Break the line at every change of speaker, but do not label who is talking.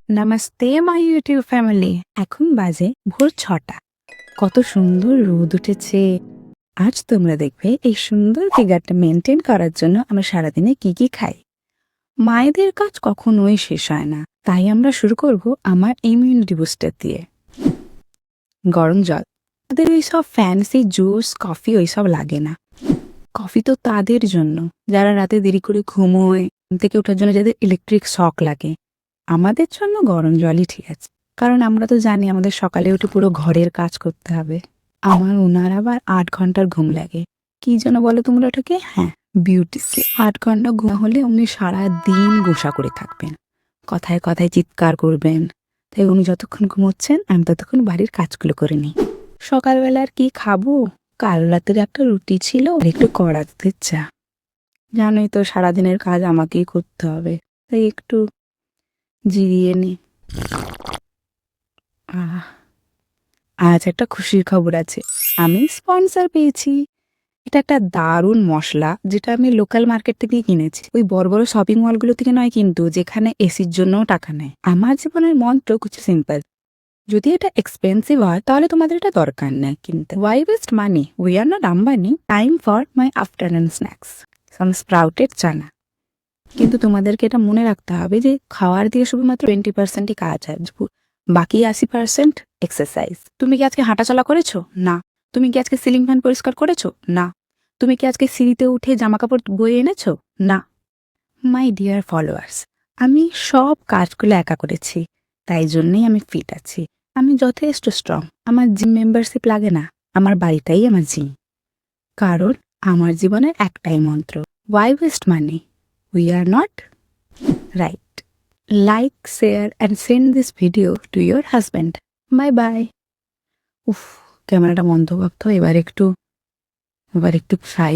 Namaste my YouTube family. এখন বাজে ভোর 6টা। কত সুন্দর রোদ উঠেছে। আজ তোমরা দেখবে এই সুন্দর ফিগারটা মেনটেন করার জন্য আমরা সারাদিনে কি কি খাই। মায়েদের কাজ কখনোই শেষ হয় না, তাই আমরা শুরু করব আমার ইমিউনিটি বুস্টার দিয়ে। গরম জল। তাদের ওইসব ফ্যান্সি জুস কফি ওইসব লাগে না। কফি তো তাদের জন্য যারা রাতে দেরি করে ঘুমোয়, ঘুম থেকে ওঠার জন্য যাদের ইলেকট্রিক শক লাগে। আমাদের জন্য গরম জলই ঠিক আছে, কারণ আমরা তো জানি আমাদের সকালে উঠে পুরো ঘরের কাজ করতে হবে। আমার ওনার আবার 8 ঘন্টার ঘুম লাগে। কি যেন বলে তোমরা ওটাকে? হ্যাঁ, বিউটি স্লিপ। 8 ঘন্টা ঘুম হলে উনি সারা দিন গোসা করে থাকবেন, কথায় কথায় চিৎকার করবেন। তাই উনি যতক্ষণ ঘুমোচ্ছেন আমি ততক্ষণ বাড়ির কাজগুলো করে নিই। সকালবেলা আর কি খাবো? কাল রাতের একটা রুটি ছিল আর একটু কড়া দুধের চা। জানোই তো সারাদিনের কাজ আমাকেই করতে হবে, তাই একটু জিরিয়ে নি। আজ একটা খুশির খবর আছে, আমি স্পন্সর পেয়েছি। এটা একটা দারুণ মশলা, যেটা আমি লোকাল মার্কেট থেকে কিনেছি। ওই বড় বড় শপিং মলগুলো থেকে নয় কিন্তু, যেখানে এসির জন্যও টাকা নেয়। আমার জীবনের মন্ত্র কিছু সিম্পল। যদি এটা এক্সপেন্সিভ হয় তাহলে তোমাদের এটা দরকার নেই কিনতে। Why waste money? We are not Ambani. Time for my afternoon snacks, some sprouted chana. কিন্তু তোমাদেরকে এটা মনে রাখতে হবে যে খাওয়ার দিয়ে শুধুমাত্র 20%ই কাজ হয়, বাকি 80% এক্সারসাইজ। তুমি কি আজকে হাঁটাচলা করেছো? না। তুমি কি আজকে সিলিং ফ্যান পরিষ্কার করেছো? না। তুমি কি আজকে সিঁড়িতে উঠে জামা কাপড় বয়ে এনেছো? না। মাই ডিয়ার ফলোয়ার্স, আমি সব কাজগুলো একা করেছি, তাই জন্যই আমি ফিট আছি। আমি যথেষ্ট স্ট্রং। আমার জিম মেম্বারশিপ লাগে না, আমার বাড়িটাই আমার জিম। কারণ আমার জীবনে একটাই মন্ত্র, why waste money? We are not right. Like, share and send this video to your husband. Bye bye. উফ, ক্যামেরাটা বন্ধ করতো। এবার একটু ফ্রাই